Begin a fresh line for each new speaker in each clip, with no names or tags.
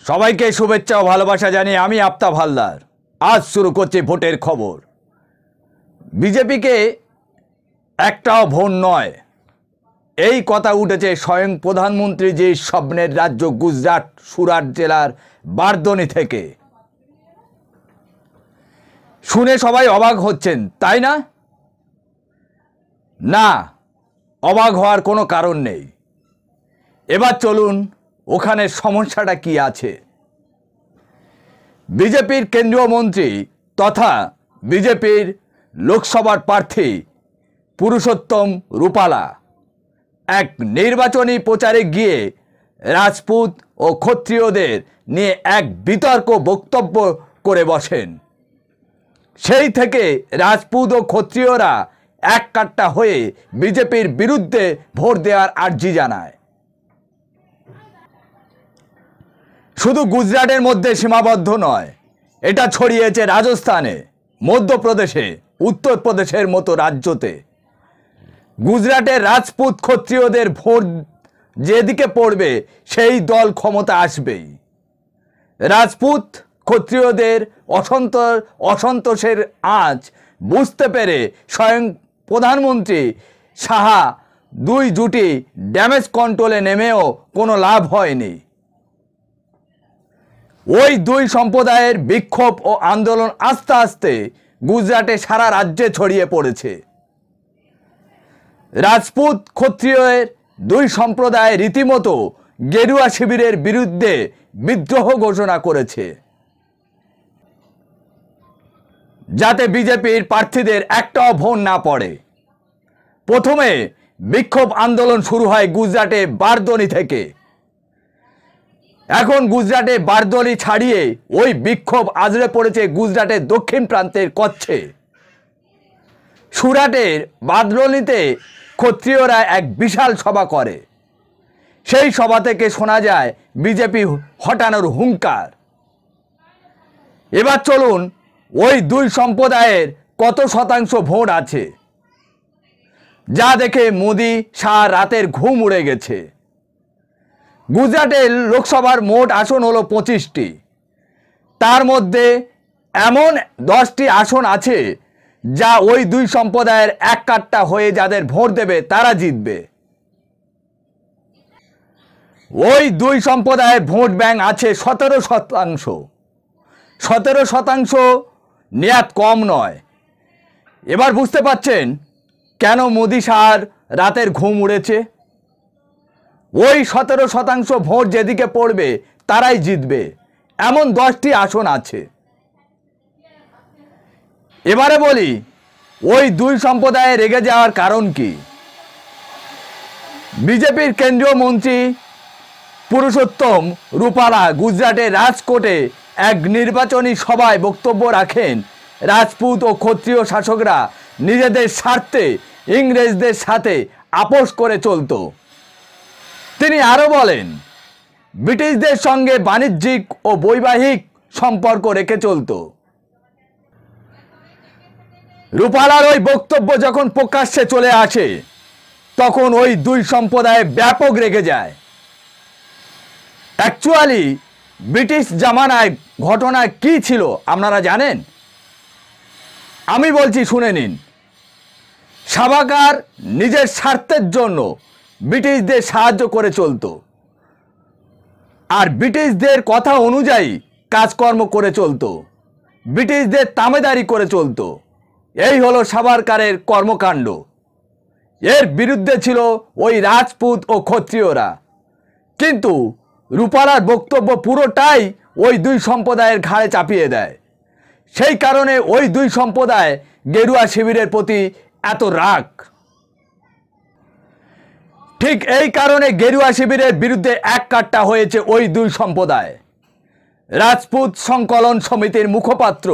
সবাইকে শুভেচ্ছা ও ভালোবাসা জানিয়ে আমি আফতাব হালদার আজ শুরু করছি ভোটের খবর। বিজেপিকে একটাও ভোট নয়, এই কথা উঠেছে স্বয়ং প্রধানমন্ত্রী যে স্বপ্নের রাজ্য গুজরাট সুরাট জেলার বারদনি থেকে। শুনে সবাই অবাক হচ্ছেন, তাই না? না, অবাক হওয়ার কোনো কারণ নেই। এবার চলুন ওখানে সমস্যাটা কি আছে। বিজেপির কেন্দ্রীয় মন্ত্রী তথা বিজেপির লোকসভার প্রার্থী পুরুষোত্তম রূপালা এক নির্বাচনী প্রচারে গিয়ে রাজপুত ও ক্ষত্রিয়দের নিয়ে এক বিতর্ক বক্তব্য করে বসেন। সেই থেকে রাজপুত ও ক্ষত্রিয়রা এক কাট্টা হয়ে বিজেপির বিরুদ্ধে ভোট দেওয়ার আর্জি জানায়। শুধু গুজরাটের মধ্যে সীমাবদ্ধ নয়, এটা ছড়িয়েছে রাজস্থানে, মধ্যপ্রদেশে, উত্তরপ্রদেশের মতো রাজ্যতে। গুজরাটের রাজপুত ক্ষত্রিয়দের ভোট যেদিকে পড়বে সেই দল ক্ষমতা আসবেই। রাজপুত ক্ষত্রিয়দের অসন্তোষের আঁচ বুঝতে পেরে স্বয়ং প্রধানমন্ত্রী সাহা দুই জুটি ড্যামেজ কন্ট্রোলে নেমেও কোনো লাভ হয়নি। ওই দুই সম্প্রদায়ের বিক্ষোভ ও আন্দোলন আস্তে আস্তে গুজরাটে সারা রাজ্যে ছড়িয়ে পড়েছে। রাজপুত ক্ষত্রিয়ের দুই সম্প্রদায় রীতিমতো গেরুয়া শিবিরের বিরুদ্ধে বিদ্রোহ ঘোষণা করেছে, যাতে বিজেপির প্রার্থীদের একটাও ভোট না পড়ে। প্রথমে বিক্ষোভ আন্দোলন শুরু হয় গুজরাটে বারদনি থেকে। এখন গুজরাটে বারদনি ছাড়িয়ে ওই বিক্ষোভ আজরে পড়েছে গুজরাটের দক্ষিণ প্রান্তের কচ্ছে। সুরাটের বারদনিতে ক্ষত্রিয়রা এক বিশাল সভা করে। সেই সভা থেকে শোনা যায় বিজেপি হটানোর হুঙ্কার। এবার চলুন ওই দুই সম্প্রদায়ের কত শতাংশ ভোট আছে, যা দেখে মোদি শাহ রাতের ঘুম উড়ে গেছে। গুজরাটের লোকসভার মোট আসন হলো 25টি। তার মধ্যে এমন 10টি আসন আছে যা ওই দুই সম্প্রদায়ের এক কাট্টা হয়ে যাদের ভোট দেবে তারা জিতবে। ওই দুই সম্প্রদায়ের ভোট ব্যাংক আছে 17%। 17% নেয়াত কম নয়। এবার বুঝতে পারছেন কেন মোদি শাহর রাতের ঘুম উড়েছে। ওই 17% ভোট যেদিকে পড়বে তারাই জিতবে, এমন 10টি আসন আছে। এবারে বলি ওই দুই সম্প্রদায়ে রেগে যাওয়ার কারণ কি। বিজেপির কেন্দ্রীয় মন্ত্রী পুরুষোত্তম রূপালা গুজরাটের রাজকোটে এক নির্বাচনী সভায় বক্তব্য রাখেন। রাজপুত ও ক্ষত্রিয় শাসকরা নিজেদের স্বার্থে ইংরেজদের সাথে আপোষ করে চলত। তিনি আরও বলেন, ব্রিটিশদের সঙ্গে বাণিজ্যিক ও বৈবাহিক সম্পর্ক রেখে চলত। রূপালার ওই বক্তব্য যখন প্রকাশ্যে চলে আসে তখন ওই দুই সম্প্রদায় ব্যাপক রেগে যায়। অ্যাকচুয়ালি ব্রিটিশ জামানায় ঘটনা কি ছিল আপনারা জানেন? আমি বলছি, শুনে নিন। সাভাকার নিজের স্বার্থের জন্য ব্রিটিশদের সাহায্য করে চলত আর ব্রিটিশদের কথা অনুযায়ী কাজকর্ম করে চলত, ব্রিটিশদের তামেদারি করে চলত। এই হলো সাভারকারের কর্মকাণ্ড। এর বিরুদ্ধে ছিল ওই রাজপুত ও ক্ষত্রিয়রা। কিন্তু রূপালার বক্তব্য পুরোটাই ওই দুই সম্প্রদায়ের ঘাড়ে চাপিয়ে দেয়। সেই কারণে ওই দুই সম্প্রদায় গেরুয়া শিবিরের প্রতি এত রাগ। ঠিক এই কারণে গেরুয়া শিবিরের বিরুদ্ধে এক কাট্টা হয়েছে ওই দুই সম্প্রদায়। রাজপুত সংকলন সমিতির মুখপাত্র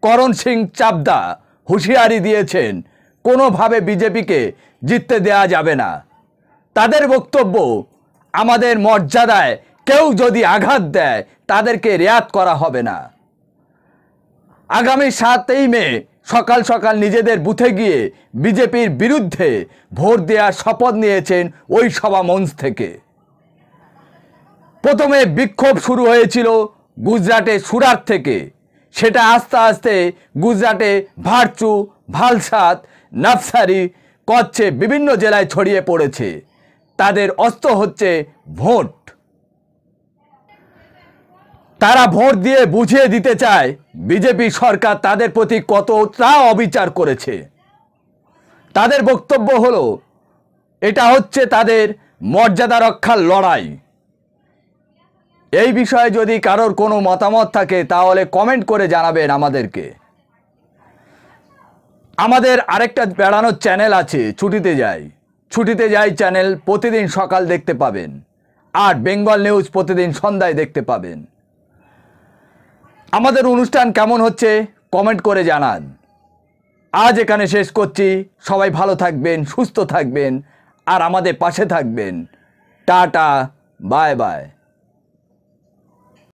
করণ সিং চাবদা হুঁশিয়ারি দিয়েছেন, কোনোভাবে বিজেপিকে জিততে দেওয়া যাবে না। তাদের বক্তব্য, আমাদের মর্যাদায় কেউ যদি আঘাত দেয় তাদেরকে রেয়াত করা হবে না। আগামী 7ই মে সকাল সকাল নিজেদের বুথে গিয়ে বিজেপির বিরুদ্ধে ভোট দেওয়ার শপথ নিয়েছেন ওই সভা মঞ্চ থেকে। প্রথমে বিক্ষোভ শুরু হয়েছিল গুজরাটে সুরাট থেকে, সেটা আস্তে আস্তে গুজরাটে ভারচু, ভালসাদ, নবসারি, কচ্ছে বিভিন্ন জেলায় ছড়িয়ে পড়েছে। তাদের অস্ত্র হচ্ছে ভোট। তারা ভোট দিয়ে বুঝিয়ে দিতে চায় বিজেপি সরকার তাদের প্রতি কতটা অবিচার করেছে। তাদের বক্তব্য হলো এটা হচ্ছে তাদের মর্যাদা রক্ষার লড়াই। এই বিষয়ে যদি কারোর কোনো মতামত থাকে তাহলে কমেন্ট করে জানাবেন আমাদেরকে। আমাদের আরেকটা বেড়ানোর চ্যানেল আছে, ছুটিতে যাই চ্যানেল, প্রতিদিন সকাল দেখতে পাবেন, আর বেঙ্গল নিউজ প্রতিদিন সন্ধ্যায় দেখতে পাবেন। আমাদের অনুষ্ঠান কেমন হচ্ছে কমেন্ট করে জানান। আজ এখানে শেষ করছি। সবাই ভালো থাকবেন, সুস্থ থাকবেন, আর আমাদের পাশে থাকবেন। Tata, bye bye.